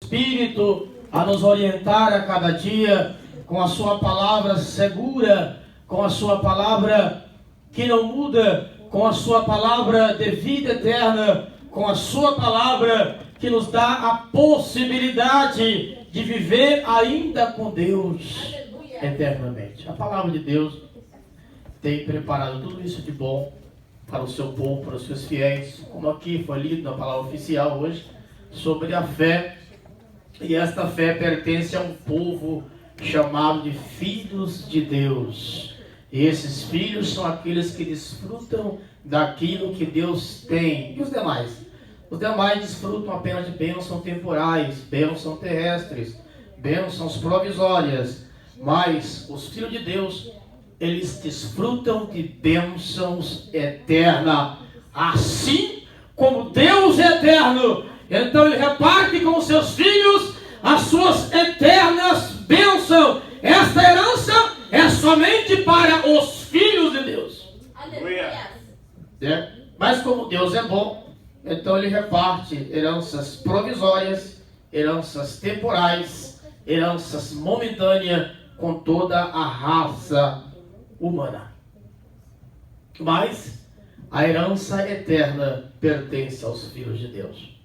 Espírito a nos orientar a cada dia com a sua palavra segura, com a sua palavra que não muda, com a sua palavra de vida eterna, com a sua palavra que nos dá a possibilidade de viver ainda com Deus eternamente. A palavra de Deus tem preparado tudo isso de bom para o seu povo, para os seus fiéis, como aqui foi lido na palavra oficial hoje, sobre a fé. E esta fé pertence a um povo chamado de filhos de Deus. E esses filhos são aqueles que desfrutam daquilo que Deus tem. E os demais? Os demais desfrutam apenas de bênçãos temporais, bênçãos terrestres, bênçãos provisórias. Mas os filhos de Deus, eles desfrutam de bênçãos eternas. Assim como Deus é eterno, então Ele reparte com os seus filhos as suas eternas bênçãos. Esta herança é somente para os filhos de Deus. Aleluia. Mas como Deus é bom, então Ele reparte heranças provisórias, heranças temporais, heranças momentâneas com toda a raça humana. Mas a herança eterna pertence aos filhos de Deus.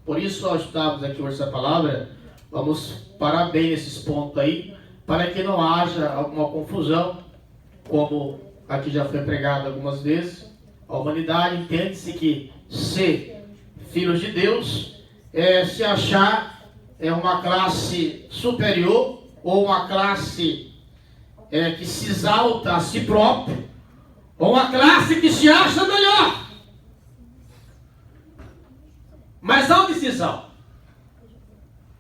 Por isso, ao estudarmos aqui hoje essa palavra, vamos parar bem nesses pontos aí, para que não haja alguma confusão, como aqui já foi pregado algumas vezes. A humanidade entende-se que ser filhos de Deus é se achar uma classe superior, ou uma classe que se exalta a si próprio, ou uma classe que se acha melhor. Mas há uma distinção.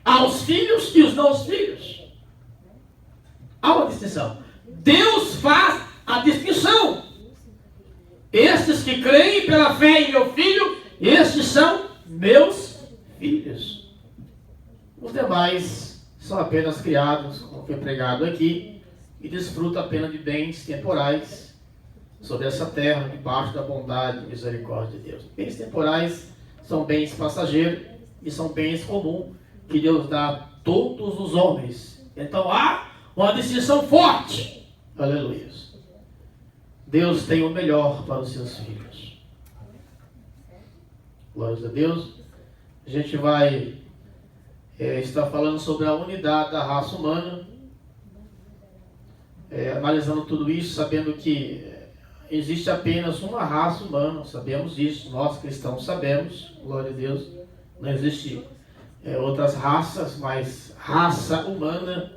Há os filhos e os não filhos. Há uma distinção. Deus faz a distinção. Estes que creem pela fé em meu filho, estes são meus filhos. Os demais são apenas criados, como foi pregado aqui, e desfrutam apenas de bens temporais sobre essa terra, debaixo da bondade e misericórdia de Deus. Bens temporais são bens passageiros e são bens comuns que Deus dá a todos os homens. Então há uma distinção forte. Aleluia. Deus tem o melhor para os seus filhos. Glórias a Deus. A gente vai estar falando sobre a unidade da raça humana, analisando tudo isso, sabendo que existe apenas uma raça humana, sabemos disso, nós cristãos sabemos, glória a Deus, não existe outras raças, mas raça humana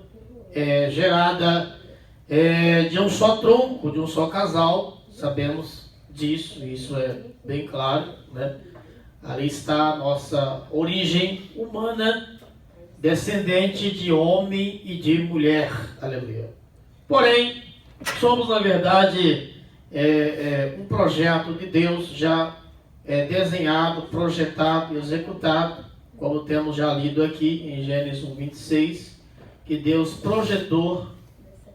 é gerada de um só tronco, de um só casal, sabemos disso, isso é bem claro, né? Ali está a nossa origem humana, descendente de homem e de mulher, aleluia. Porém, somos na verdade um projeto de Deus já desenhado, projetado e executado, como temos já lido aqui em Gênesis 1:26, que Deus projetou,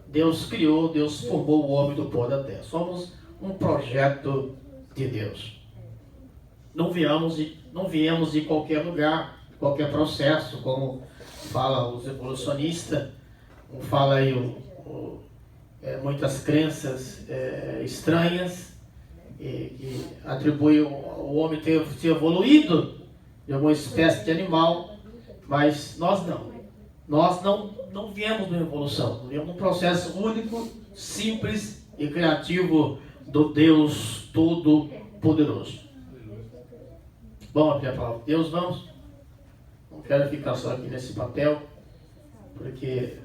Deus criou, Deus formou o homem do pó da terra. Somos um projeto de Deus. Não viemos de qualquer lugar, qualquer processo, como fala os evolucionistas, como fala aí muitas crenças estranhas, que atribuem o homem ter se evoluído de alguma espécie de animal, mas nós não. Nós não viemos de uma evolução, viemos de um processo único, simples e criativo do Deus Todo-Poderoso. Vamos abrir a palavra de Deus, vamos? Não quero ficar só aqui nesse papel, porque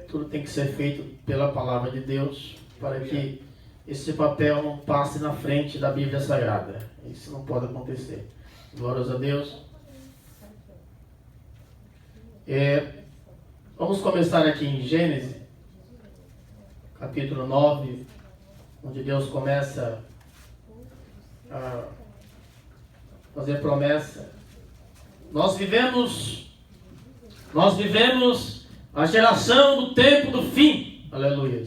tudo tem que ser feito pela palavra de Deus, para que esse papel não passe na frente da Bíblia Sagrada. Isso não pode acontecer. Glórias a Deus. Vamos começar aqui em Gênesis, capítulo 9, onde Deus começa a fazer promessa. Nós vivemos a geração do tempo do fim. Aleluia.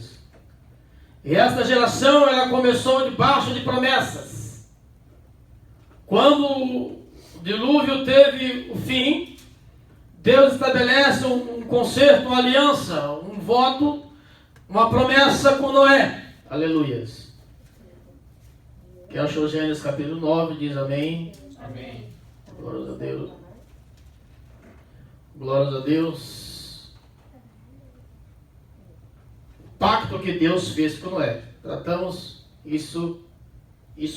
E esta geração, ela começou debaixo de promessas. Quando o dilúvio teve o fim, Deus estabelece um concerto, uma aliança, um voto, uma promessa com Noé. Aleluias. Quem achou Gênesis capítulo 9 diz amém. Amém. Glórias a Deus. Glórias a Deus. O pacto que Deus fez com Noé. Tratamos isso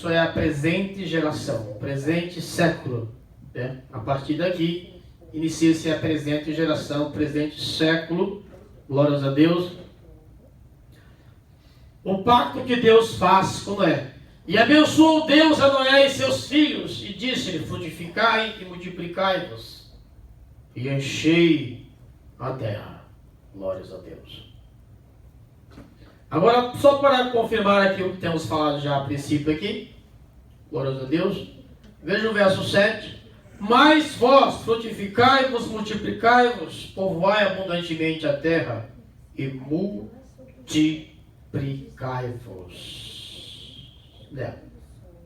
é a presente geração, o presente século. Né? A partir daqui, inicia-se a presente geração, o presente século. Glórias a Deus. O pacto que Deus faz com Noé. E abençoou Deus a Noé e seus filhos, e disse-lhe: frutificai e multiplicai-vos, e enchei a terra. Glórias a Deus. Agora, só para confirmar aqui o que temos falado já a princípio aqui, glórias a Deus, veja o verso 7. Mas vós frutificai-vos, multiplicai-vos, povoai abundantemente a terra, e multiplicai-vos.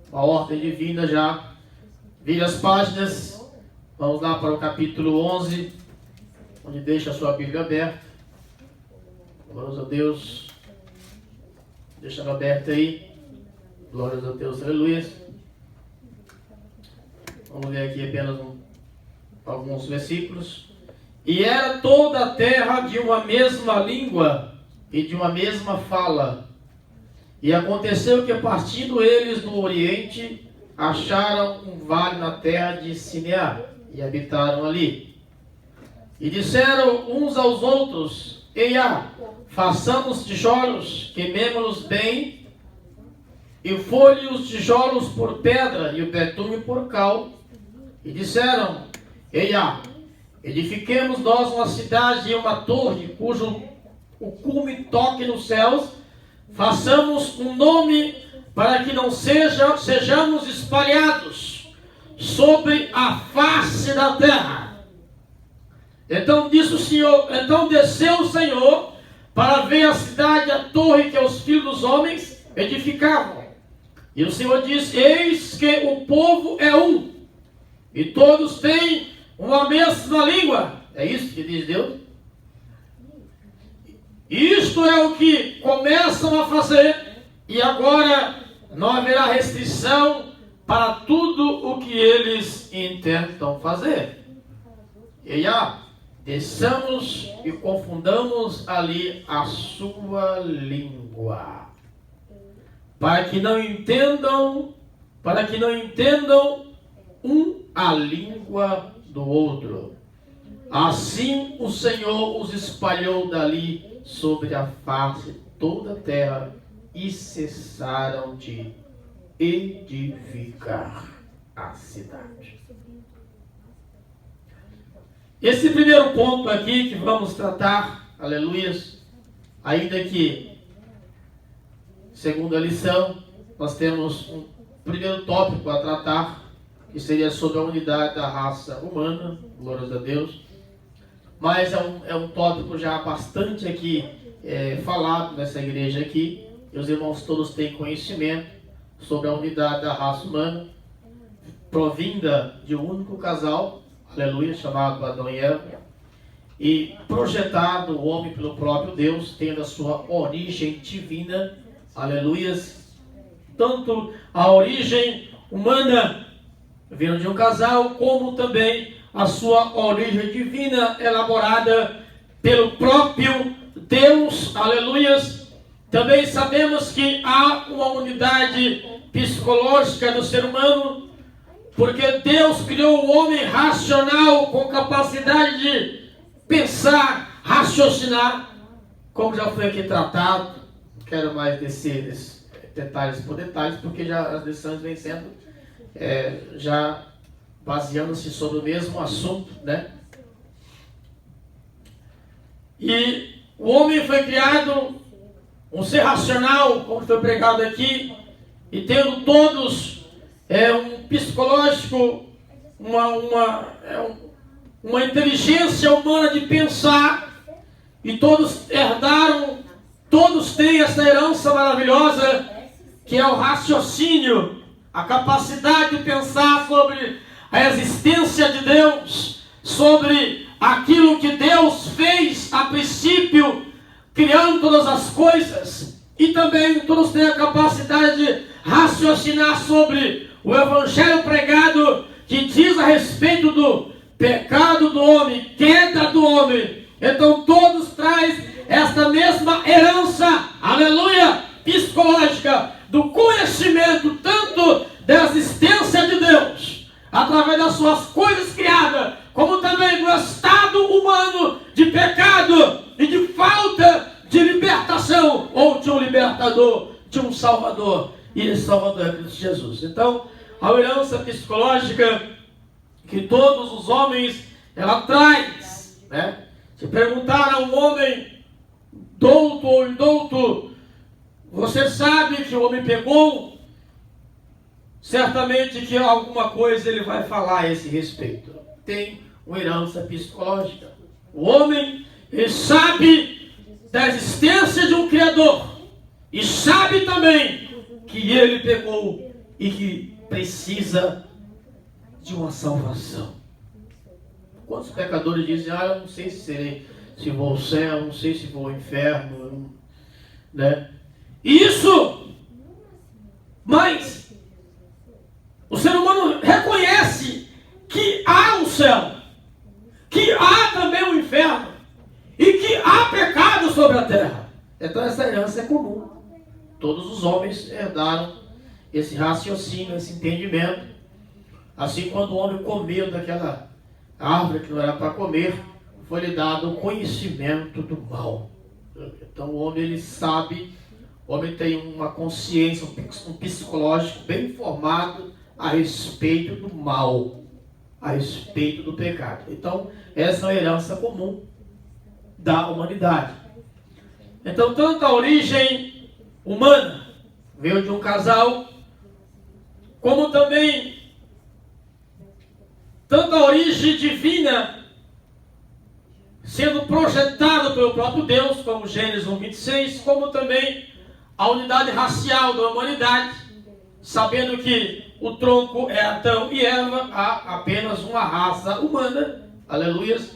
Uma ordem divina já. Vire as páginas. Vamos lá para o capítulo 11, onde deixa a sua Bíblia aberta. Glórias a Deus. Deixa ela aberta aí. Glórias a Deus, aleluia. Vamos ver aqui apenas alguns versículos. E era toda a terra de uma mesma língua e de uma mesma fala. E aconteceu que, partindo eles do Oriente, acharam um vale na terra de Sinear, e habitaram ali. E disseram uns aos outros: Eia, façamos tijolos, queimemo-los bem, e folhe os tijolos por pedra, e o betume por cal. E disseram: Eia, edifiquemos nós uma cidade e uma torre, cujo o cume toque nos céus. Façamos um nome para que não sejamos espalhados sobre a face da terra. Então disse o Senhor, então desceu o Senhor para ver a cidade e a torre que os filhos dos homens edificavam. E o Senhor disse: eis que o povo é um, e todos têm uma mesma língua. É isso que diz Deus. Isto é o que começam a fazer, e agora não haverá restrição para tudo o que eles intentam fazer. E desçamos e confundamos ali a sua língua, para que não entendam um a língua do outro. Assim o Senhor os espalhou dali sobre a face de toda a terra, e cessaram de edificar a cidade. Esse primeiro ponto aqui que vamos tratar, aleluias, ainda que, segundo a lição, nós temos um primeiro tópico a tratar, que seria sobre a unidade da raça humana, glórias a Deus. Mas é um tópico já bastante aqui falado nessa igreja aqui. E os irmãos todos têm conhecimento sobre a unidade da raça humana, provinda de um único casal, aleluia, chamado Adão e Eva, e projetado o homem pelo próprio Deus, tendo a sua origem divina, aleluias. Tanto a origem humana vindo de um casal, como também a sua origem divina, elaborada pelo próprio Deus, aleluias. Também sabemos que há uma unidade psicológica do ser humano, porque Deus criou o homem racional, com capacidade de pensar, raciocinar, como já foi aqui tratado. Não quero mais descer nesses detalhes por detalhes, porque já as lições vêm sendo já baseando-se sobre o mesmo assunto, né? E o homem foi criado um ser racional, como foi pregado aqui, e tendo todos um psicológico, uma inteligência humana de pensar, e todos herdaram, todos têm essa herança maravilhosa, que é o raciocínio, a capacidade de pensar sobre a existência de Deus, sobre aquilo que Deus fez a princípio, criando todas as coisas, e também todos têm a capacidade de raciocinar sobre o evangelho pregado, que diz a respeito do pecado do homem, queda do homem. Então todos trazem esta mesma herança, aleluia, psicológica, do conhecimento tanto da existência de Deus, através das suas coisas criadas, como também do estado humano de pecado e de falta de libertação, ou de um libertador, de um salvador, e esse salvador é Cristo Jesus. Então, a herança psicológica que todos os homens, ela traz, né? Se perguntar a um homem douto ou indouto, você sabe que o homem pegou, certamente que alguma coisa ele vai falar a esse respeito. Tem uma herança psicológica. O homem, ele sabe da existência de um Criador, e sabe também que ele pegou e que precisa de uma salvação. Quantos pecadores dizem, eu não sei se vou ao céu, não sei se vou ao inferno, né? Isso, mas o ser humano reconhece que há um céu, que há também um inferno, e que há pecado sobre a terra. Então essa herança é comum. Todos os homens herdaram esse raciocínio, esse entendimento. Assim, quando o homem comeu daquela árvore que não era para comer, foi-lhe dado o conhecimento do mal. Então o homem, ele sabe, o homem tem uma consciência, um psicológico bem formado a respeito do mal, a respeito do pecado. Então essa é a herança comum da humanidade. Então, tanto a origem humana veio de um casal, como também tanto a origem divina sendo projetada pelo próprio Deus, como Gênesis 1:26, como também a unidade racial da humanidade, sabendo que o tronco é Adão e Eva, há apenas uma raça humana, aleluias,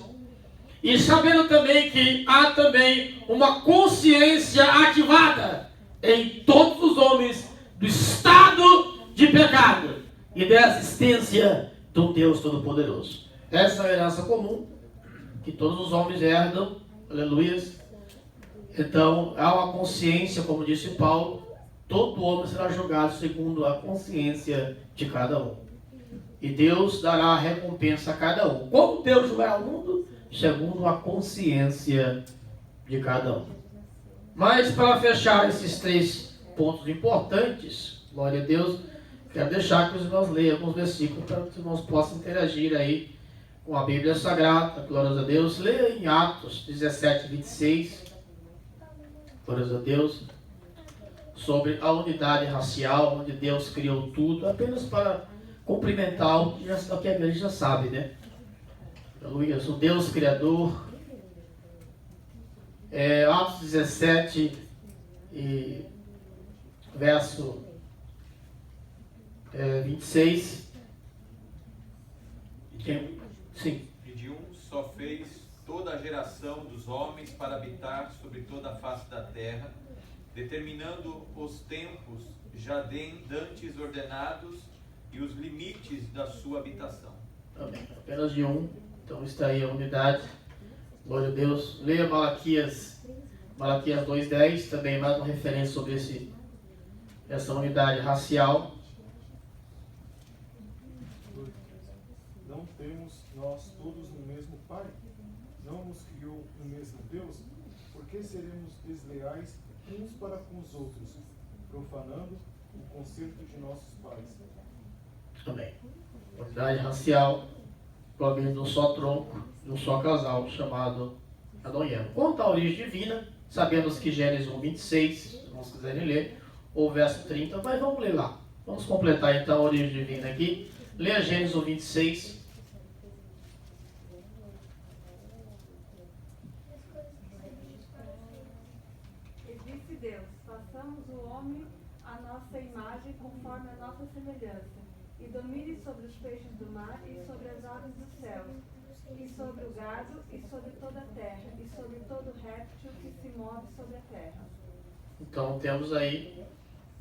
e sabendo também que há também uma consciência ativada em todos os homens do estado de pecado e da existência do Deus Todo-Poderoso. Essa é a herança comum que todos os homens herdam, aleluias. Então, há uma consciência, como disse Paulo, todo homem será julgado segundo a consciência de cada um. E Deus dará a recompensa a cada um. Como Deus julgará o mundo? Segundo a consciência de cada um. Mas, para fechar esses 3 pontos importantes, glória a Deus, quero deixar que os irmãos leiam alguns versículos para que os irmãos possam interagir aí com a Bíblia Sagrada, glória a Deus. Leia em Atos 17:26, glória a Deus, sobre a unidade racial, onde Deus criou tudo, apenas para cumprimentar o que a igreja já sabe, né? Aleluia, o Deus Criador. Atos 17, verso 26. Sim. E de um só fez toda a geração dos homens para habitar sobre toda a face da terra, determinando os tempos já dantes ordenados e os limites da sua habitação. Amém. Apenas de um. Então está aí a unidade. Glória a Deus. Leia Malaquias 2:10, também mais uma referência sobre essa unidade racial. Não temos nós todos no mesmo Pai? Não nos criou o mesmo Deus? Por que seremos desleais uns para com os outros, profanando o concerto de nossos pais? Amém. Unidade racial, provavelmente de um só tronco, de um só casal, chamado Adão e Eva. Quanto à origem divina, sabemos que Gênesis 1:26, se vocês quiserem ler, ou verso 30, mas vamos ler lá. Vamos completar então a origem divina aqui. Leia Gênesis 1:26. E disse Deus: façamos o homem à nossa imagem, conforme a nossa semelhança, e domine sobre os peixes do mar e sobre as aves do céu, e sobre o gado, e sobre toda a terra, e sobre todo réptil que se move sobre a terra. Então temos aí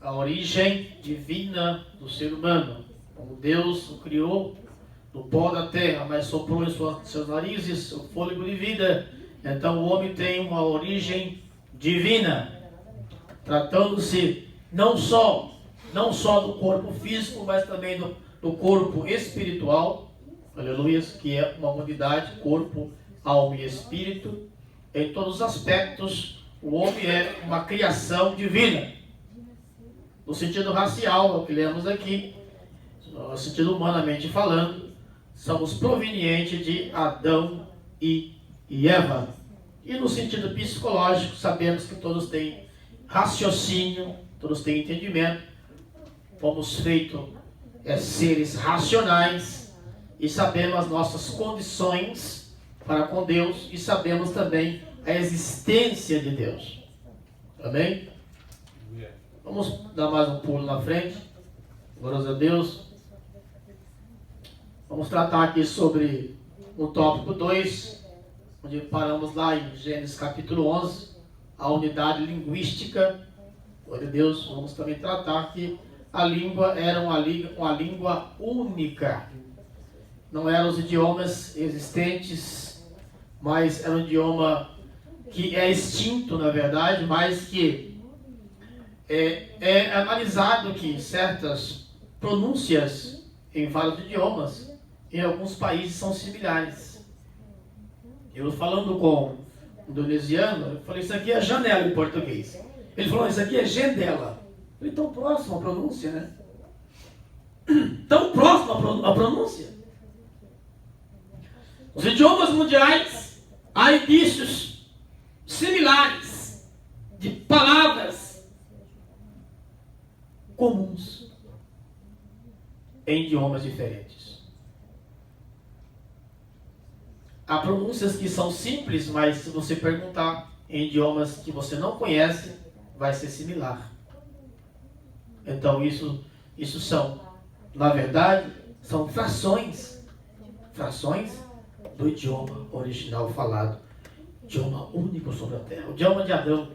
a origem divina do ser humano. Como Deus o criou do pó da terra, mas soprou em seus narizes o fôlego de vida. Então o homem tem uma origem divina, tratando-se não só do corpo físico, mas também do corpo espiritual, aleluia, que é uma unidade, corpo, alma e espírito. Em todos os aspectos, o homem é uma criação divina. No sentido racial, o que lemos aqui, no sentido humanamente falando, somos provenientes de Adão e Eva. E no sentido psicológico, sabemos que todos têm raciocínio, todos têm entendimento. Fomos feitos seres racionais e sabemos as nossas condições para com Deus e sabemos também a existência de Deus. Amém? Vamos dar mais um pulo na frente. Glórias a Deus. Vamos tratar aqui sobre o tópico 2, onde paramos lá em Gênesis capítulo 11, a unidade linguística. Glória a Deus. Vamos também tratar que a língua era uma língua única. Não eram os idiomas existentes, mas era um idioma que é extinto, na verdade, mas que é analisado que certas pronúncias em vários idiomas, em alguns países, são similares. Eu falando com um indonesiano, eu falei, isso aqui é janela em português. Ele falou, isso aqui é gendela. Eu falei, tão próximo a pronúncia, né? Tão próximo a pronúncia. Os idiomas mundiais, há indícios similares de palavras comuns em idiomas diferentes. Há pronúncias que são simples, mas se você perguntar em idiomas que você não conhece, vai ser similar. Então isso são, na verdade, são frações do idioma original falado, idioma único sobre a terra. O idioma de Adão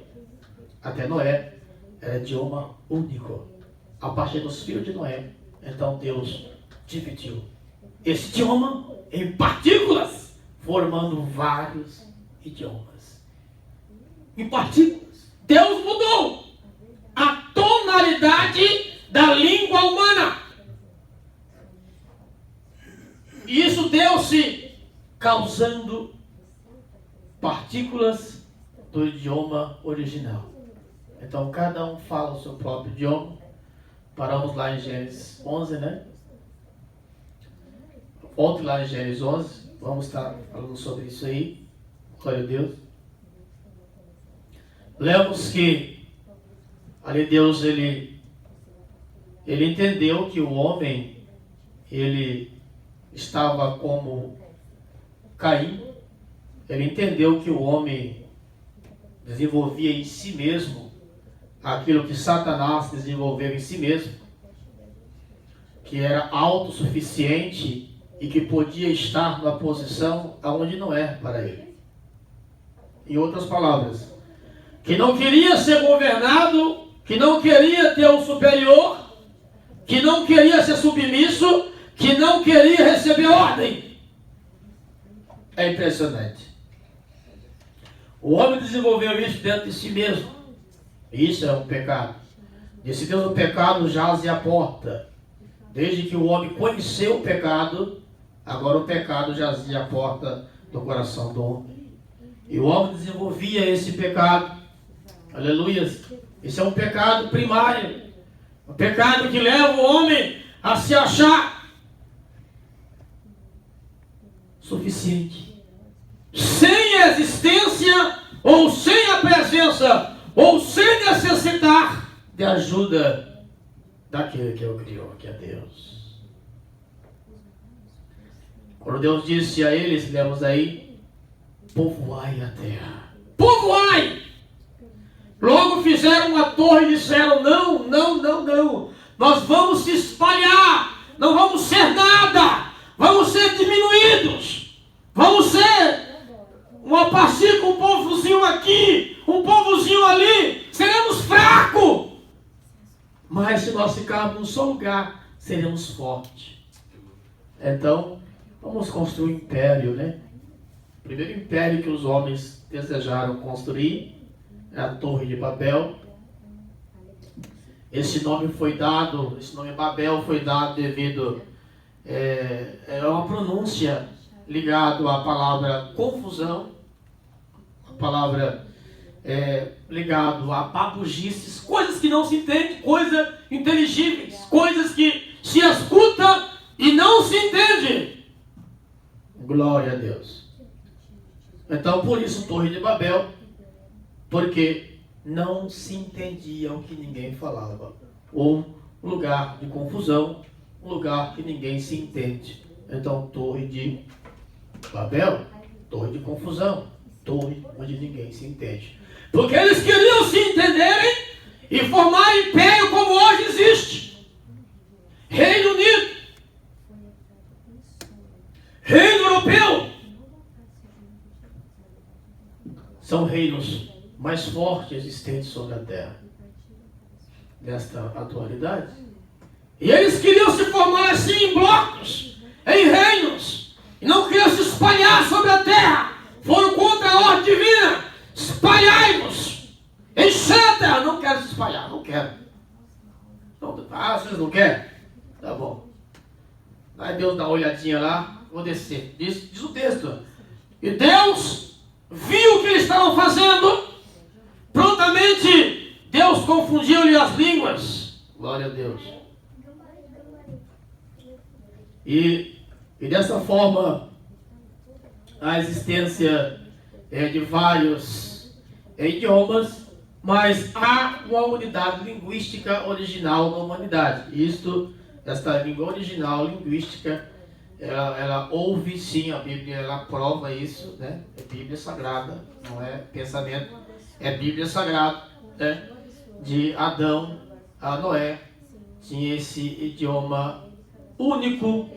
até Noé era idioma único. A partir dos filhos de Noé, então Deus dividiu esse idioma em partículas, formando vários idiomas. Em partículas. Deus mudou a tonalidade da língua humana. E isso deu-se causando partículas do idioma original. Então cada um fala o seu próprio idioma. Paramos lá em Gênesis 11, né? Volte lá em Gênesis 11. Vamos estar falando sobre isso aí. Glória a Deus. Lemos que ali Deus ele entendeu que o homem ele estava como Caim. Ele entendeu que o homem desenvolvia em si mesmo aquilo que Satanás desenvolveu em si mesmo, que era autossuficiente e que podia estar numa posição aonde não é para ele. Em outras palavras, que não queria ser governado, que não queria ter um superior, que não queria ser submisso, que não queria receber ordem. É impressionante. O homem desenvolveu isso dentro de si mesmo. Isso é um pecado. Disse Deus, o pecado jaze à porta. Desde que o homem conheceu o pecado, agora o pecado jazia à porta do coração do homem. E o homem desenvolvia esse pecado. Aleluia. Esse é um pecado primário. Um pecado que leva o homem a se achar suficiente. Sem existência ou sem a presença ou sem necessitar de ajuda daquele que o criou, que é Deus. Quando Deus disse a eles, lemos aí, povoai a terra. Povoai! Logo fizeram uma torre e disseram, não. Nós vamos se espalhar, não vamos ser nada, vamos ser diminuídos. Vamos ser uma partir com um povozinho aqui, um povozinho ali. Seremos fracos. Mas se nós ficarmos num só lugar, seremos fortes. Então, vamos construir um império, né? O primeiro império que os homens desejaram construir é a Torre de Babel. Esse nome Babel foi dado devido é uma pronúncia ligado à palavra confusão, a palavra ligado a babugices, coisas que não se entendem, coisas inteligíveis, coisas que se escuta e não se entende. Glória a Deus. Então, por isso, Torre de Babel, porque não se entendia o que ninguém falava. Ou um lugar de confusão, um lugar que ninguém se entende. Então, Torre de Babel, torre de confusão, torre onde ninguém se entende. Porque eles queriam se entenderem e formar império como hoje existe. Reino Unido, Reino Europeu, são reinos mais fortes existentes sobre a Terra nesta atualidade. E eles queriam se formar assim em blocos, em reinos, e não queriam se espalhar sobre a Terra. Foram contra a ordem divina. Espalhai-vos, encher a Terra. Não quero se espalhar, não quero. Não, vocês não querem? Tá bom. Aí Deus dá uma olhadinha lá, vou descer. Diz o texto. E Deus viu o que eles estavam fazendo. Prontamente Deus confundiu-lhe as línguas. Glória a Deus. E dessa forma, a existência de vários idiomas, mas há uma unidade linguística original na humanidade. Esta língua original linguística, ela ouve sim, a Bíblia ela prova isso, né? É Bíblia Sagrada, não é pensamento, é Bíblia Sagrada, né? De Adão a Noé, tinha esse idioma único,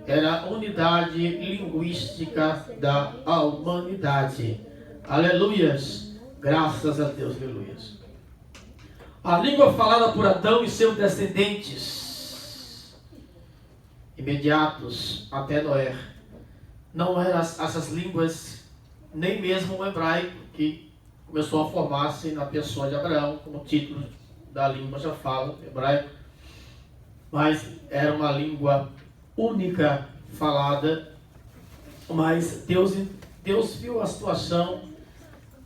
era a unidade linguística da humanidade. Aleluias, graças a Deus, aleluias. A língua falada por Adão e seus descendentes imediatos até Noé não eram essas línguas, nem mesmo o hebraico, que começou a formar-se na pessoa de Abraão, como o título da língua já fala, hebraico, mas era uma língua única falada. Mas Deus viu a situação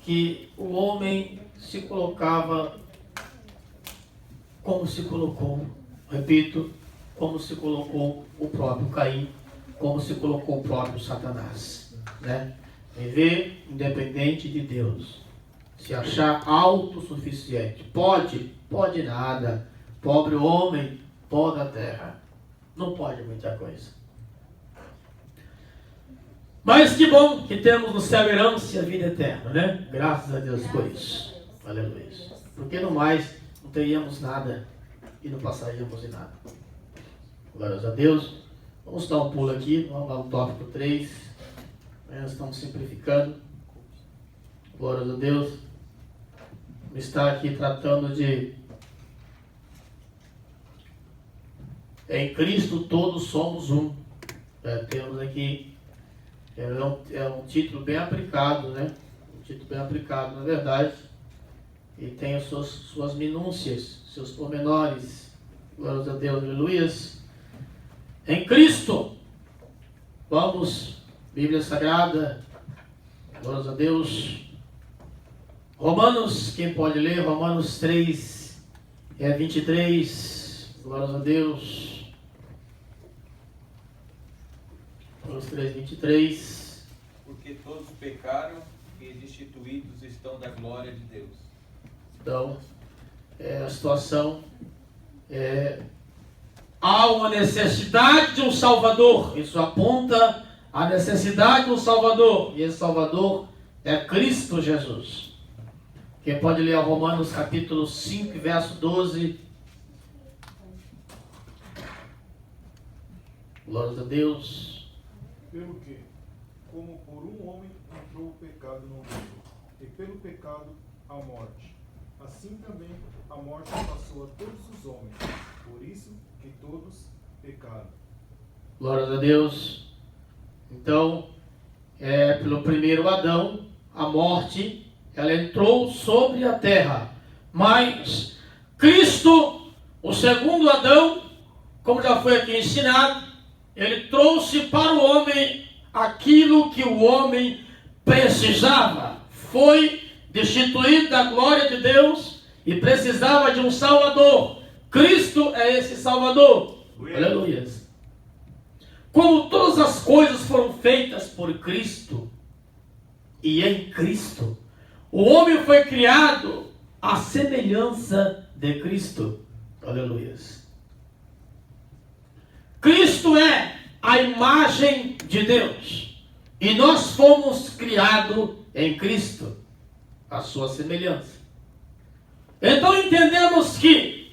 que o homem se colocava como se colocou, repito, como se colocou o próprio Caim, como se colocou o próprio Satanás, né? Viver independente de Deus, se achar autossuficiente. Pode nada. Pobre homem, pó da terra. Não pode muita coisa. Mas que bom que temos no céu herança e a vida eterna, né? Graças a Deus por isso. Aleluia. Porque no mais não teríamos nada e não passaríamos em nada. Glórias a Deus. Vamos dar um pulo aqui, vamos lá no tópico 3. Nós estamos simplificando. Glórias a Deus. Está aqui tratando de em Cristo todos somos um. Temos aqui, é um título bem aplicado, né? Um título bem aplicado, na verdade. E tem as suas minúcias, seus pormenores. Glórias a Deus, aleluias. Em Cristo, vamos, Bíblia Sagrada, glórias a Deus. Romanos, quem pode ler? Romanos 3, 23, glórias a Deus. Romanos 3, 23. Porque todos pecaram e destituídos estão da glória de Deus. Então, a situação há uma necessidade de um Salvador. Isso aponta à necessidade de um Salvador. E esse Salvador é Cristo Jesus. Quem pode ler Romanos capítulo 5, verso 12. Glória a Deus. Pelo que, como por um homem entrou o pecado no mundo, e pelo pecado a morte. Assim também a morte passou a todos os homens, por isso que todos pecaram. Glória a Deus. Então, pelo primeiro Adão, a morte, ela entrou sobre a terra. Mas Cristo, o segundo Adão, como já foi aqui ensinado, ele trouxe para o homem aquilo que o homem precisava. Foi destituído da glória de Deus e precisava de um Salvador. Cristo é esse Salvador. Aleluia. Como todas as coisas foram feitas por Cristo e em Cristo, o homem foi criado à semelhança de Cristo. Aleluia. Cristo é a imagem de Deus. E nós fomos criados em Cristo, a sua semelhança. Então entendemos que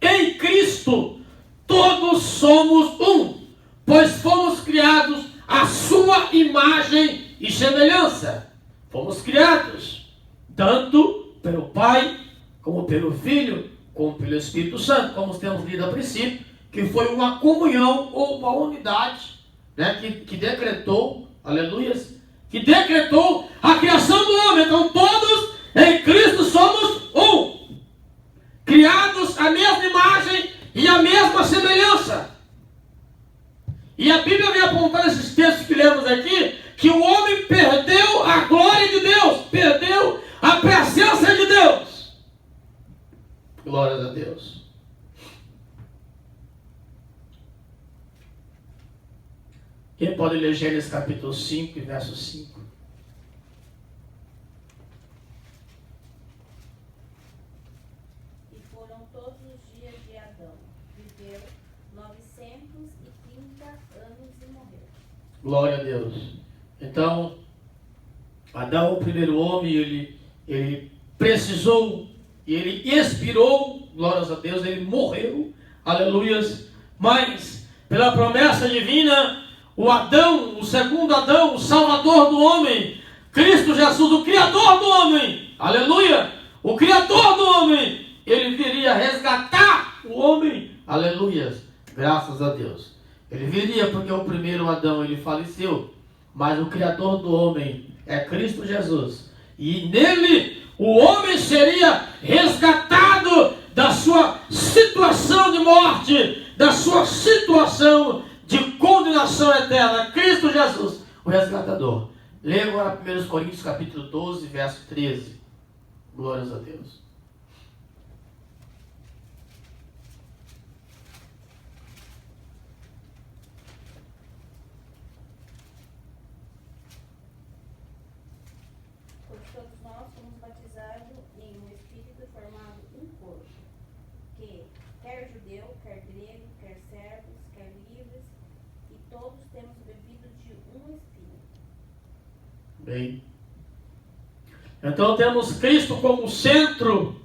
em Cristo todos somos um, pois fomos criados à sua imagem e semelhança. Fomos criados tanto pelo Pai, como pelo Filho, como pelo Espírito Santo, como temos lido a princípio, que foi uma comunhão ou uma unidade, né, que decretou, aleluias, que decretou a criação do homem. Então todos em Cristo somos um, criados à mesma imagem e à mesma semelhança. E a Bíblia vem apontando esses textos que lemos aqui, que o homem perdeu a glória de Deus, perdeu a presença de Deus. Glórias a Deus. Quem pode ler Gênesis capítulo 5 e verso 5? E foram todos os dias de Adão. Viveu 930 anos e morreu. Glória a Deus. Então, Adão, o primeiro homem, ele precisou, e ele expirou, glórias a Deus, ele morreu, aleluias, mas pela promessa divina, o Adão, o segundo Adão, o Salvador do homem, Cristo Jesus, o Criador do homem, aleluia, o Criador do homem, ele viria resgatar o homem, aleluia, graças a Deus. Ele viria porque o primeiro Adão, ele faleceu, mas o Criador do homem é Cristo Jesus, e nele o homem seria resgatado da sua situação de morte, da sua situação de condenação eterna. Cristo Jesus, o resgatador. Leia agora 1 Coríntios capítulo 12, verso 13. Glórias a Deus. Pois todos nós fomos batizados em um Espírito formado um corpo, que quer judeu, quer grego, quer servos, quer livres, e todos temos bebido de um Espírito. Bem, então temos Cristo como centro,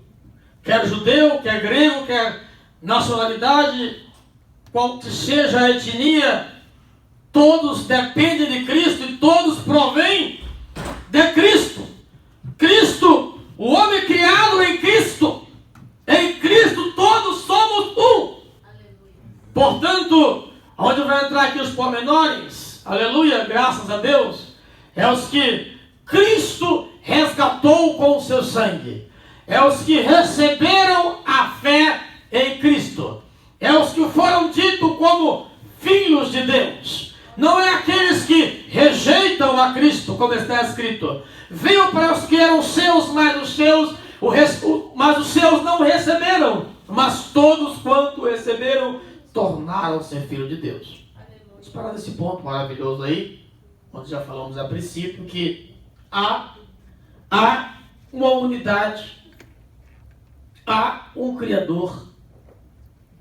quer judeu, quer grego, quer nacionalidade, qual que seja a etnia, todos dependem de Cristo e todos provêm de Cristo. Cristo, o homem criado em Cristo todos somos um. Aleluia. Portanto, onde vai entrar aqui os pormenores, aleluia, graças a Deus, é os que Cristo resgatou com o seu sangue, é os que receberam a fé em Cristo, é os que foram ditos como filhos de Deus. Não é aqueles que rejeitam a Cristo, como está escrito. Veio para os que eram seus, mas os seus não receberam. Mas todos quanto receberam, tornaram-se filhos de Deus. Vamos parar nesse ponto maravilhoso aí, onde já falamos a princípio que há uma unidade, há um Criador,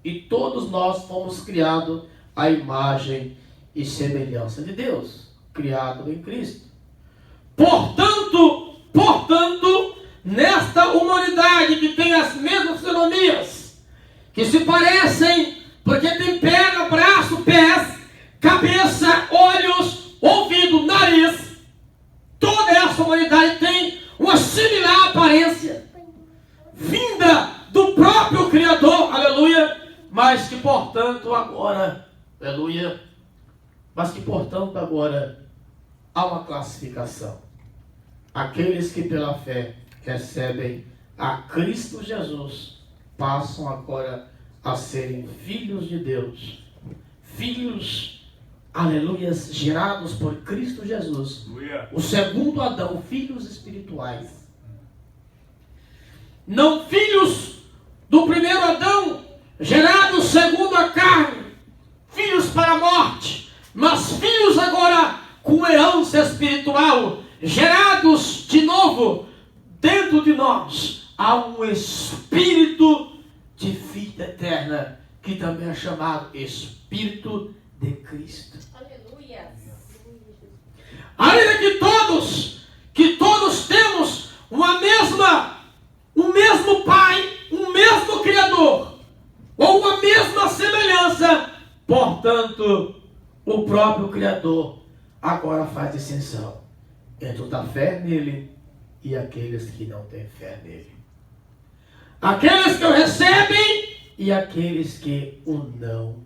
e todos nós fomos criados à imagem e semelhança de Deus, criado em Cristo. Portanto, nesta humanidade que tem as mesmas fisionomias, que se parecem, porque tem perna, braço, pés, cabeça, olhos, ouvido, nariz, humanidade tem uma similar aparência, vinda do próprio Criador, aleluia, mas que portanto agora, aleluia, há uma classificação. Aqueles que pela fé recebem a Cristo Jesus passam agora a serem filhos de Deus, filhos, aleluia, gerados por Cristo Jesus, o segundo Adão, filhos espirituais. Não filhos do primeiro Adão, gerados segundo a carne, filhos para a morte, mas filhos agora com herança espiritual, gerados de novo dentro de nós. Há um espírito de vida eterna, que também é chamado Espírito de Cristo. Aleluia. Ainda que todos temos um mesmo Pai, um mesmo Criador, ou uma mesma semelhança, portanto, o próprio Criador agora faz distinção entre os da fé nele e aqueles que não têm fé nele. Aqueles que o recebem e aqueles que o não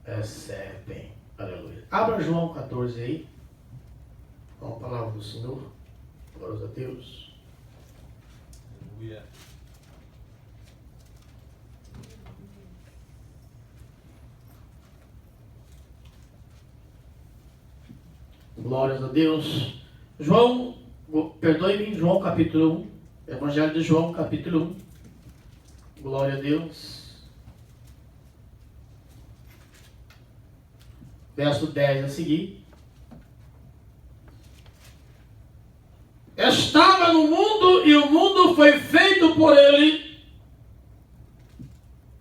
recebem. Aleluia. Abra João 14 aí. Com a palavra do Senhor. Glória a Deus. Aleluia. Glórias a Deus. João capítulo 1. Evangelho de João, capítulo 1. Glória a Deus. Verso 10 a seguir. Estava no mundo e o mundo foi feito por ele.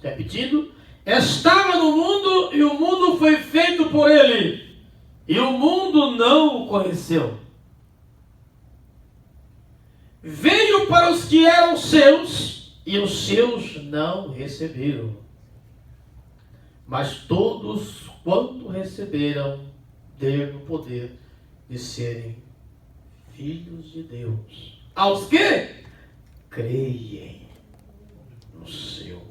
Repetindo. Estava no mundo e o mundo foi feito por ele. E o mundo não o conheceu. Veio para os que eram seus, e os seus não receberam. Mas todos quanto receberam, deu o poder de serem filhos de Deus. Aos que creem no seu.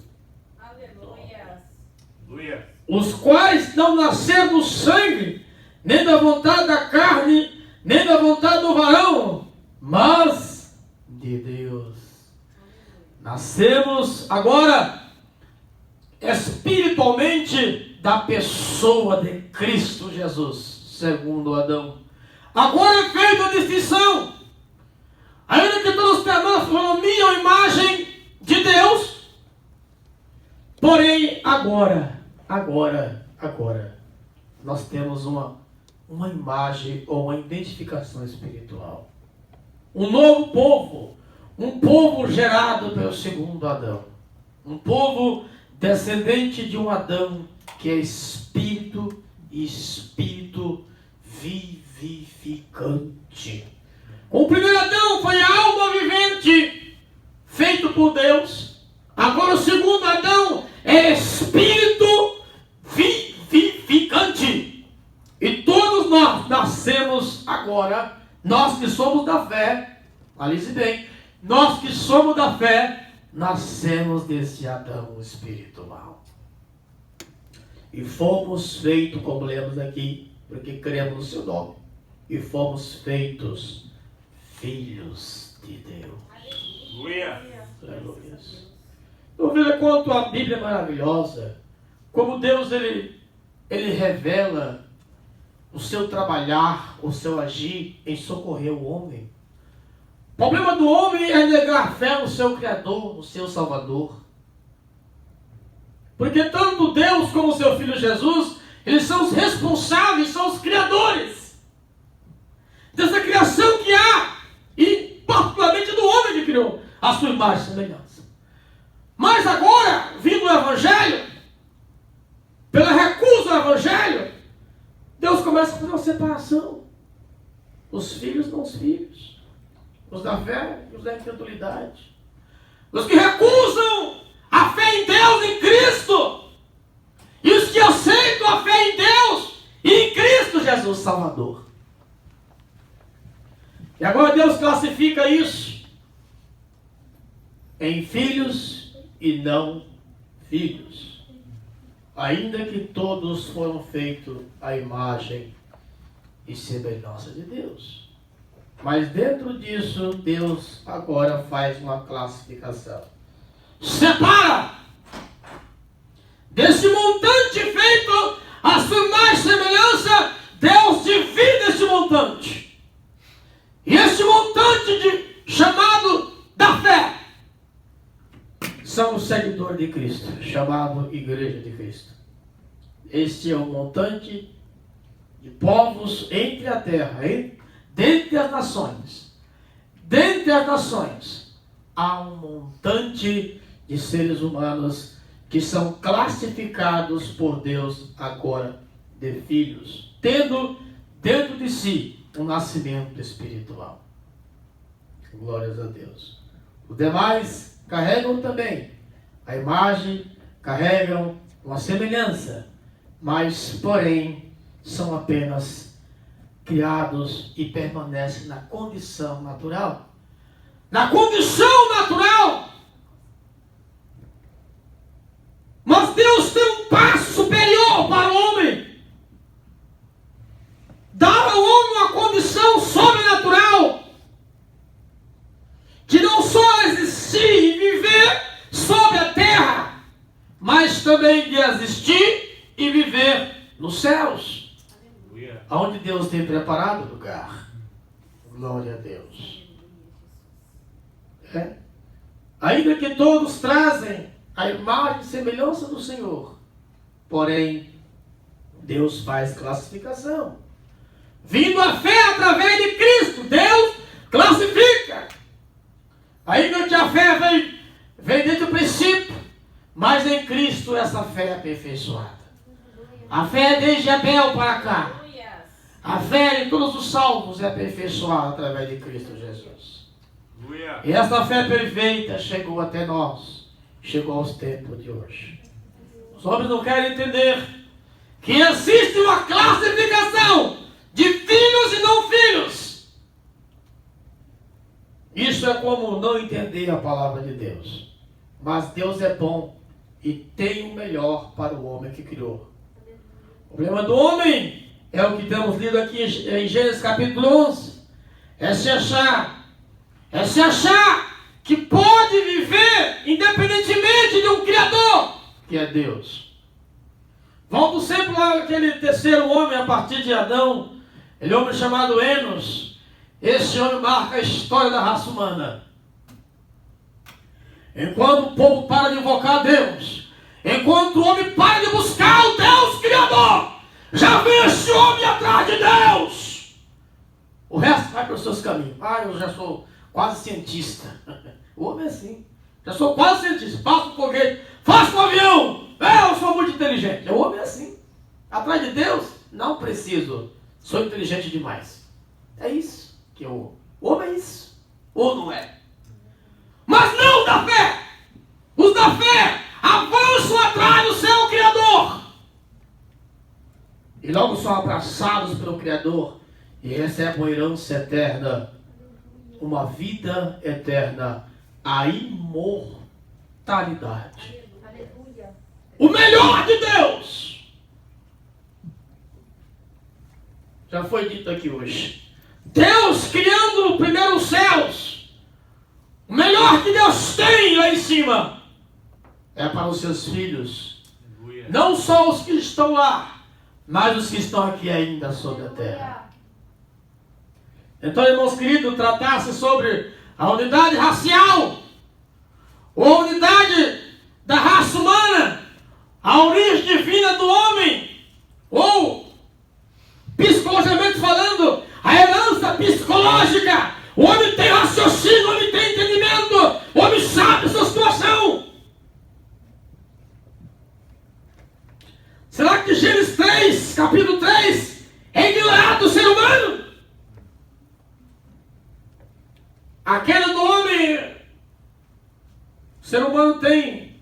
Aleluia. Aleluia. Os quais não nasceram do sangue, nem da vontade da carne, nem da vontade do varão, mas de Deus. Nascemos agora espiritualmente da pessoa de Cristo Jesus, segundo Adão. Agora é feita a distinção. Ainda que todos tenhamos fisionomia ou imagem de Deus, porém agora, nós temos uma imagem ou uma identificação espiritual. Um novo povo, um povo gerado pelo segundo Adão, um povo descendente de um Adão que é espírito e espírito vivificante. O primeiro Adão foi alma vivente, feito por Deus. Agora o segundo Adão é espírito vivificante. E todos nós nascemos agora. Nós que somos da fé, analise bem, nós que somos da fé, nascemos desse Adão espiritual. E fomos feitos, como lemos aqui, porque cremos no seu nome, e fomos feitos filhos de Deus. Aleluia. Aleluia. Então veja quanto a Bíblia é maravilhosa, como Deus ele revela o seu trabalhar, o seu agir em socorrer o homem. O problema do homem é negar fé no seu Criador, no seu Salvador. Porque tanto Deus como o seu Filho Jesus, eles são os responsáveis, são os criadores dessa criação que há, e particularmente do homem que criou a sua imagem e semelhança. Mas agora, vindo o Evangelho, pela recusa ao Evangelho, Deus começa a fazer uma separação. Os filhos não os filhos. Os da fé e os da incredulidade. Os que recusam a fé em Deus, em Cristo. E os que aceitam a fé em Deus e em Cristo Jesus Salvador. E agora Deus classifica isso em filhos e não filhos. Ainda que todos foram feitos à imagem e semelhança de Deus. Mas dentro disso, Deus agora faz uma classificação. Separa! Desse montante feito a sua imagem e semelhança, Deus divide esse montante. E esse montante chamado da fé são os seguidores de Cristo, chamado Igreja de Cristo. Este é o montante de povos entre a terra, dentre as nações. Dentre as nações, há um montante de seres humanos que são classificados por Deus agora de filhos, tendo dentro de si um nascimento espiritual. Glórias a Deus. Os demais carregam também a imagem, carregam uma semelhança, mas, porém, são apenas criados e permanecem na condição natural. Na condição natural! Mas Deus tem um passo superior para o homem. Dar ao homem uma condição sobrenatural. De não só existir e viver sobre a terra, mas também de existir e viver nos céus. Onde Deus tem preparado o lugar. Glória a Deus. Ainda que todos trazem a imagem e semelhança do Senhor, porém, Deus faz classificação. Vindo a fé através de Cristo, Deus classifica. Ainda que a fé vem desde o princípio, mas em Cristo essa fé é aperfeiçoada. A fé é desde Abel para cá. A fé de todos os salvos é aperfeiçoada através de Cristo Jesus. E essa fé perfeita chegou até nós. Chegou aos tempos de hoje. Os homens não querem entender que existe uma classificação de filhos e não filhos. Isso é como não entender a palavra de Deus. Mas Deus é bom e tem o melhor para o homem que criou. O problema do homem é o que temos lido aqui em Gênesis capítulo 11. É se achar que pode viver independentemente de um Criador, que é Deus. Volto sempre lá aquele terceiro homem a partir de Adão, aquele homem chamado Enos. Esse homem marca a história da raça humana. Enquanto o povo para de invocar a Deus, enquanto o homem para de buscar o Deus Criador, já vem esse homem atrás de Deus. O resto vai para os seus caminhos. Eu já sou quase cientista. O homem é assim. Já sou quase cientista. Faço um foguete, faço um avião. Eu sou muito inteligente. O homem é assim. Atrás de Deus, não preciso. Sou inteligente demais. É isso que o homem é isso. Ou não é? Mas não da fé. Os da fé avançam atrás do seu Criador. E logo são abraçados pelo Criador. E recebem uma herança eterna. Uma vida eterna, a imortalidade. Aleluia. O melhor de Deus. Já foi dito aqui hoje. Deus criando primeiro os céus. O melhor que Deus tem lá em cima é para os seus filhos. Não só os que estão lá, mas os que estão aqui ainda sobre a terra. Então, irmãos queridos, tratar-se sobre a unidade racial, ou a unidade da raça humana, a origem divina do homem, ou, psicologicamente falando, a herança psicológica. O homem tem raciocínio, o homem tem entendimento, o homem sabe a sua situação. Será que Gênesis 3, capítulo 3, é ignorado do ser humano? A queda do homem, o ser humano tem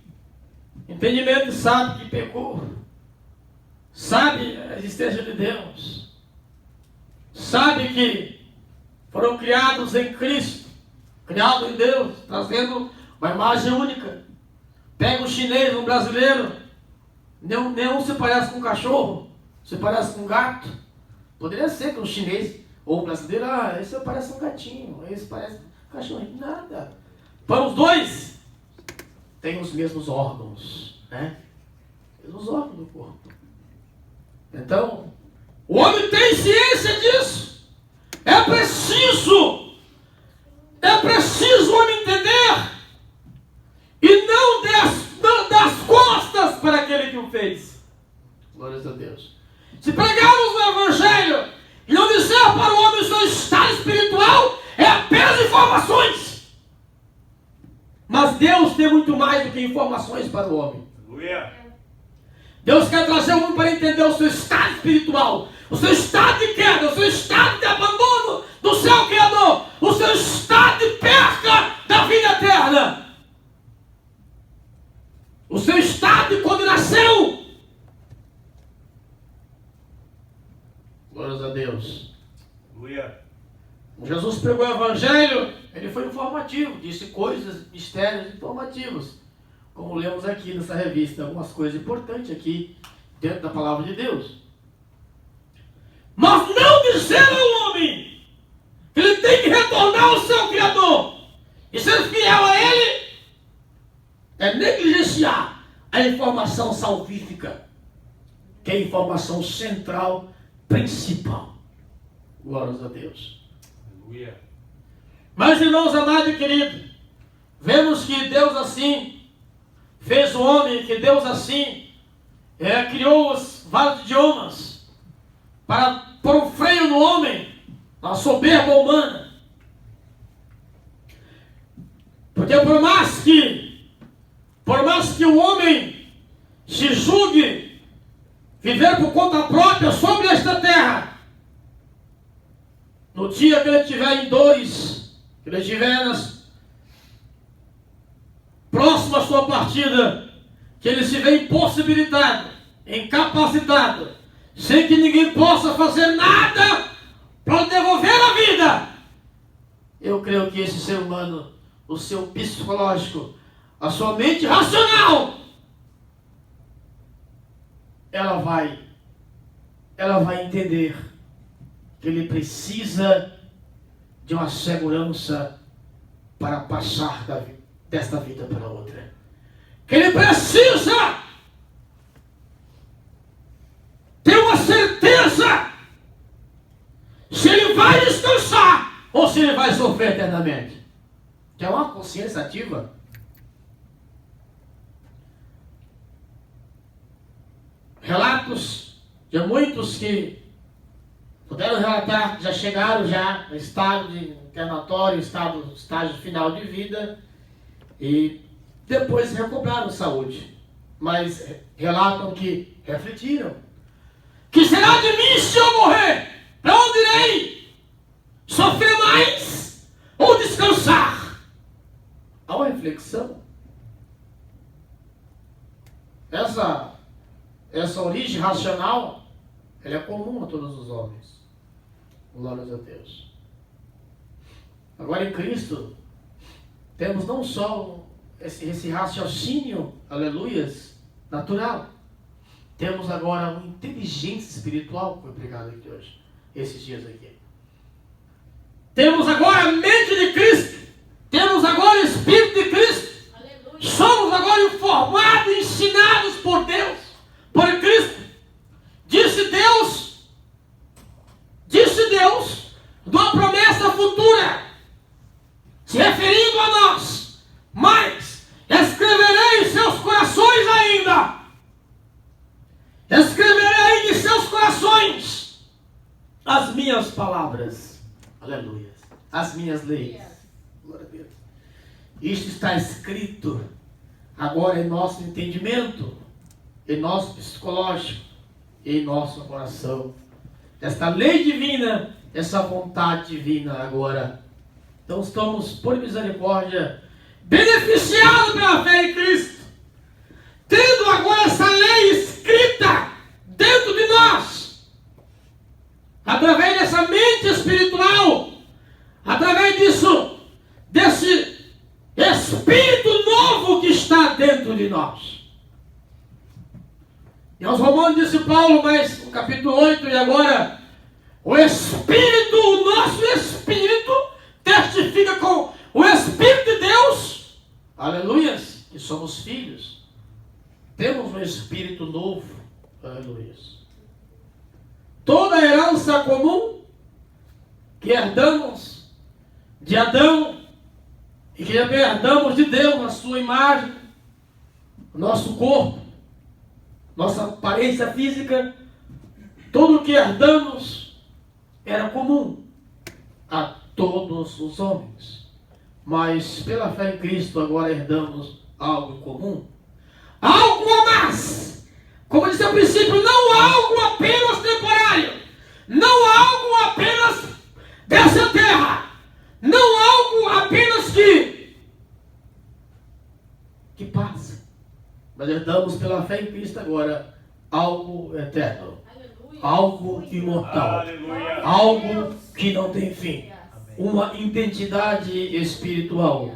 entendimento e sabe que pecou, sabe a existência de Deus, sabe que foram criados em Cristo, criados em Deus, trazendo uma imagem única. Pega um chinês, um brasileiro, nenhum se parece com um cachorro, se parece com um gato. Poderia ser que um chinês ou um brasileiro, esse parece um gatinho, esse parece um cachorrinho, nada. Para os dois, têm os mesmos órgãos, né? Os órgãos do corpo. Então, o homem tem ciência disso. É preciso o homem entender e não dar as costas para aquele que o fez. Glórias a Deus. Se pregarmos o Evangelho e não disser para o homem o seu estado espiritual, é apenas informações. Mas Deus tem muito mais do que informações para o homem. Aleluia. Deus quer trazer o homem para entender o seu estado espiritual, o seu estado de queda, o seu estado de abandono do seu Criador, o seu estado de perca da vida eterna, o seu estado de condenação. Glórias a Deus. Aleluia. Jesus pregou o Evangelho, ele foi informativo, disse coisas, mistérios informativos. Como lemos aqui nessa revista, algumas coisas importantes aqui dentro da palavra de Deus. Mas não dizer ao homem que ele tem que retornar ao seu Criador e ser fiel a Ele é negligenciar a informação salvífica, que é a informação central, principal. Glórias a Deus. Aleluia. Mas, irmãos amados e queridos, vemos que Deus assim fez o homem, que Deus assim criou os vários idiomas para pôr um freio no homem, na soberba humana. Porque por mais que o homem se julgue viver por conta própria sobre esta terra, no dia que ele estiver em dores, que ele estiver próximo à sua partida, que ele se vê impossibilitado, incapacitado, sem que ninguém possa fazer nada para devolver a vida, eu creio que esse ser humano, o seu psicológico, a sua mente racional, ela vai entender que ele precisa de uma segurança para passar desta vida para outra. Que ele precisa ter uma certeza se ele vai descansar ou se ele vai sofrer eternamente. Que é uma consciência ativa. Relatos de muitos que puderam relatar que já chegaram já no estado de internatório, estágio final de vida, e depois recobraram saúde, mas relatam que refletiram: que será de mim se eu morrer? Para onde irei? Sofrer mais ou descansar? Há uma reflexão. Essa origem racional, ela é comum a todos os homens. Glórias a Deus. Agora em Cristo temos não só esse raciocínio, aleluias, natural. Temos agora uma inteligência espiritual, que foi pregado aqui hoje, esses dias aqui. Temos agora a mente de Cristo. Temos agora o Espírito de Cristo. Aleluia. Somos agora informados e ensinados por Deus, por Cristo. Disse Deus, de uma promessa futura, se referindo a nós, mas escreverei em seus corações ainda. Escreverei ainda em seus corações as minhas palavras. Aleluia. As minhas leis. Glória a Deus. Isto está escrito agora em nosso entendimento, em nosso psicológico, em nosso coração. Esta lei divina, essa vontade divina agora. Então estamos, por misericórdia, beneficiados pela fé em Cristo, tendo agora essa lei escrita dentro de nós, através dessa mente espiritual, em nós. E aos Romanos disse Paulo, mas no capítulo 8, e agora, o Espírito, o nosso Espírito, testifica com o Espírito de Deus, aleluias, que somos filhos. Temos um Espírito novo, aleluias. Toda a herança comum que herdamos de Adão e que herdamos de Deus, a sua imagem, o nosso corpo, nossa aparência física, tudo o que herdamos era comum a todos os homens. Mas pela fé em Cristo agora herdamos algo comum, algo a mais. Como eu disse ao princípio, não algo apenas temporário, não algo apenas dessa terra, não algo apenas que passa, mas herdamos pela fé em Cristo agora algo eterno, algo imortal, algo que não tem fim, uma identidade espiritual.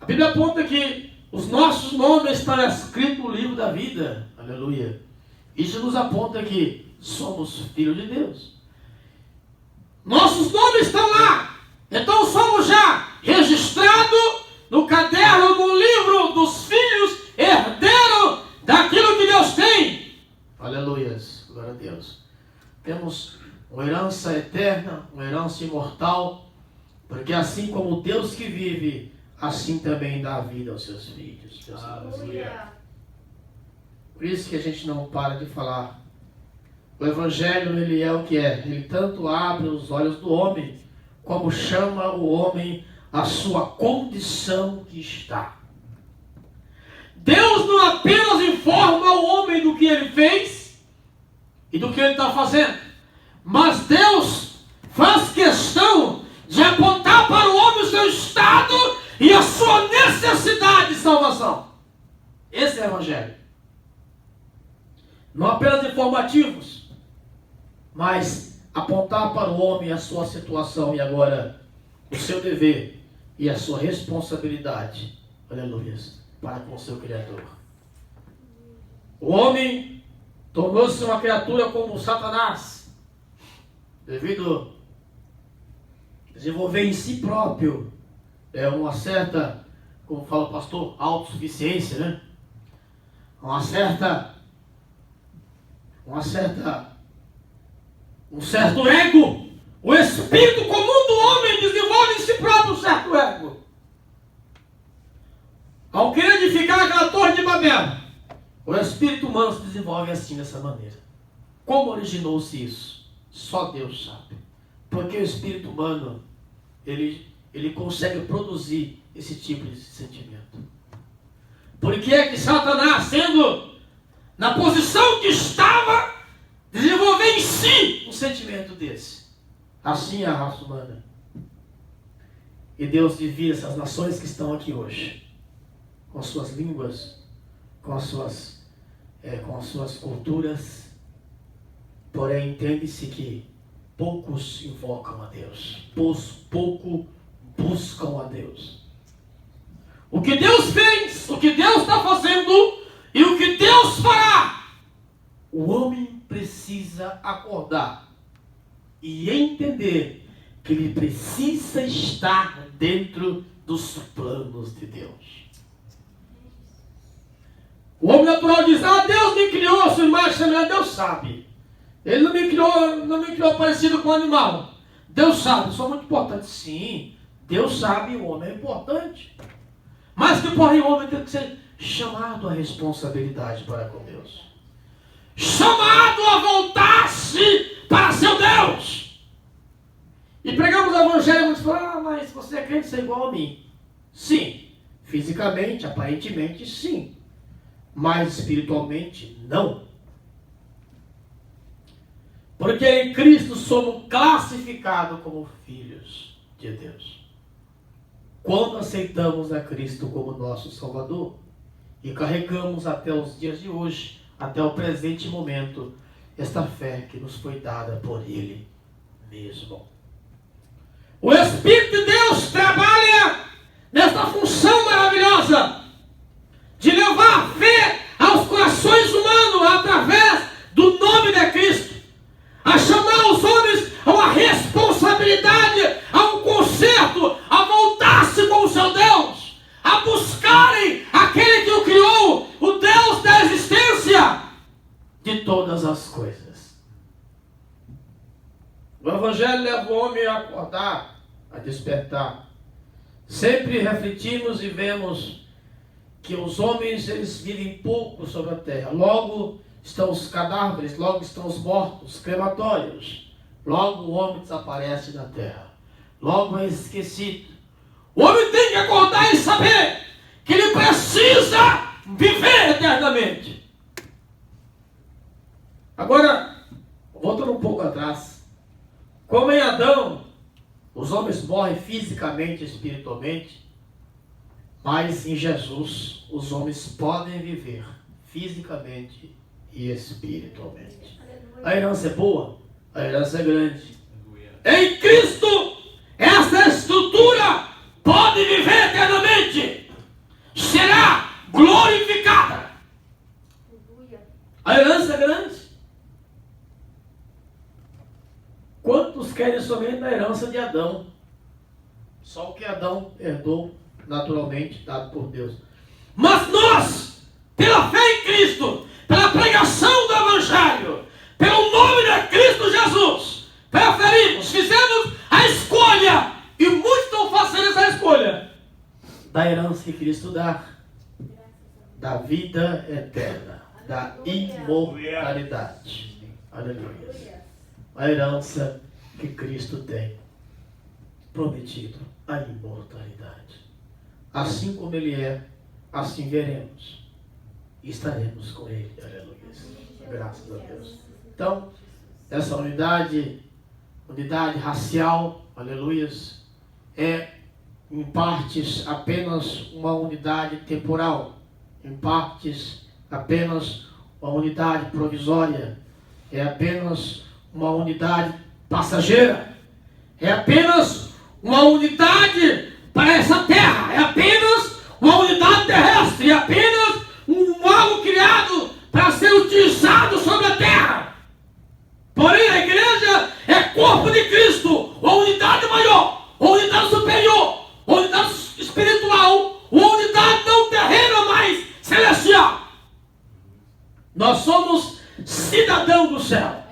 A Bíblia aponta que os nossos nomes estão escritos no livro da vida, aleluia. Isso nos aponta que somos filhos de Deus. Nossos nomes estão lá, então somos já registrados no caderno, no livro dos filhos, herdeiro daquilo que Deus tem. Aleluias, glória a Deus. Temos uma herança eterna, uma herança imortal, porque assim como Deus que vive, assim também dá vida aos seus filhos. Aleluia. Por isso que a gente não para de falar. O Evangelho, ele é o que é. Ele tanto abre os olhos do homem, como chama o homem à sua condição que está. Deus não apenas informa o homem do que ele fez e do que ele está fazendo, mas Deus faz questão de apontar para o homem o seu estado e a sua necessidade de salvação. Esse é o Evangelho. Não apenas informativos, mas apontar para o homem a sua situação e agora o seu dever e a sua responsabilidade, aleluia, para com o seu Criador. O homem tornou-se uma criatura como Satanás, devido a desenvolver em si próprio uma certa, como fala o pastor, autossuficiência, né? Um certo ego. O espírito comum do homem desenvolve em si próprio um certo ego. Ao querer edificar aquela torre de Babel, o espírito humano se desenvolve assim, dessa maneira. Como originou-se isso? Só Deus sabe. Porque o espírito humano, ele consegue produzir esse tipo de sentimento. Por que é que Satanás, sendo na posição que estava, desenvolver em si um sentimento desse? Assim é a raça humana. E Deus divide essas nações que estão aqui hoje, com as suas línguas, com as suas culturas. Porém, entende-se que poucos invocam a Deus, pouco buscam a Deus. O que Deus fez, o que Deus está fazendo e o que Deus fará, o homem precisa acordar e entender que ele precisa estar dentro dos planos de Deus. O homem natural diz: Deus me criou a sua imagem e semelhança. Deus sabe. Ele não me criou parecido com um animal. Deus sabe, eu sou muito importante. Sim, Deus sabe, o homem é importante. Mas que porém o homem tem que ser chamado à responsabilidade para com Deus. Chamado a voltar-se para seu Deus. E pregamos o Evangelho e muitos falam: mas você é crente, você é igual a mim. Sim, fisicamente, aparentemente sim. Mas espiritualmente não. Porque em Cristo somos classificados como filhos de Deus. Quando aceitamos a Cristo como nosso Salvador e carregamos até os dias de hoje, até o presente momento, esta fé que nos foi dada por Ele mesmo. O Espírito de Deus trabalha nesta função maravilhosa de levar Evangelho leva o homem a acordar, a despertar. Sempre refletimos e vemos que os homens, eles vivem pouco sobre a terra. Logo estão os cadáveres, logo estão os mortos, crematórios. Logo o homem desaparece da terra. Logo é esquecido. O homem tem que acordar e saber que ele precisa viver eternamente. Agora, voltando um pouco atrás. Como em Adão, os homens morrem fisicamente e espiritualmente, mas em Jesus, os homens podem viver fisicamente e espiritualmente. A herança é boa, a herança é grande. Em Cristo, essa estrutura pode viver eternamente, será glorificada. A herança é grande. Quantos querem somente a herança de Adão? Só o que Adão herdou naturalmente, dado por Deus. Mas nós, pela fé em Cristo, pela pregação do Evangelho, pelo nome de Cristo Jesus, preferimos, fizemos a escolha, e muitos estão fazendo essa escolha, da herança que Cristo dá, da vida eterna, da imortalidade. Aleluia. A herança que Cristo tem prometido, a imortalidade. Assim como Ele é, assim veremos e estaremos com Ele. Aleluia. Graças a Deus. Então, essa unidade racial, aleluia, é em partes apenas uma unidade temporal, em partes apenas uma unidade provisória, é apenas uma unidade passageira, é apenas uma unidade para essa terra, é apenas uma unidade terrestre, é apenas algo criado para ser utilizado sobre a terra. Porém, a igreja é corpo de Cristo, uma unidade maior, uma unidade superior, uma unidade espiritual, uma unidade não terrena, mas celestial. Nós somos cidadãos do céu.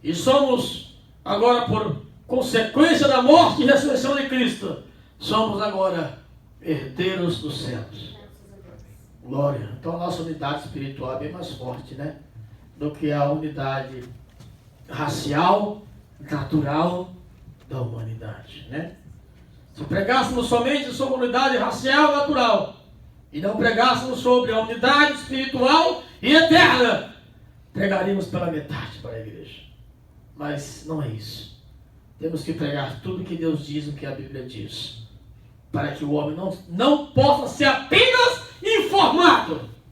E somos agora, por consequência da morte e ressurreição de Cristo, somos agora herdeiros dos céus. Glória. Então a nossa unidade espiritual é bem mais forte, né? Do que a unidade racial, natural da humanidade, né? Se pregássemos somente sobre a unidade racial natural e não pregássemos sobre a unidade espiritual e eterna, pregaríamos pela metade para a igreja. Mas não é isso. Temos que pregar tudo que Deus diz, o que a Bíblia diz, para que o homem não possa ser apenas informado,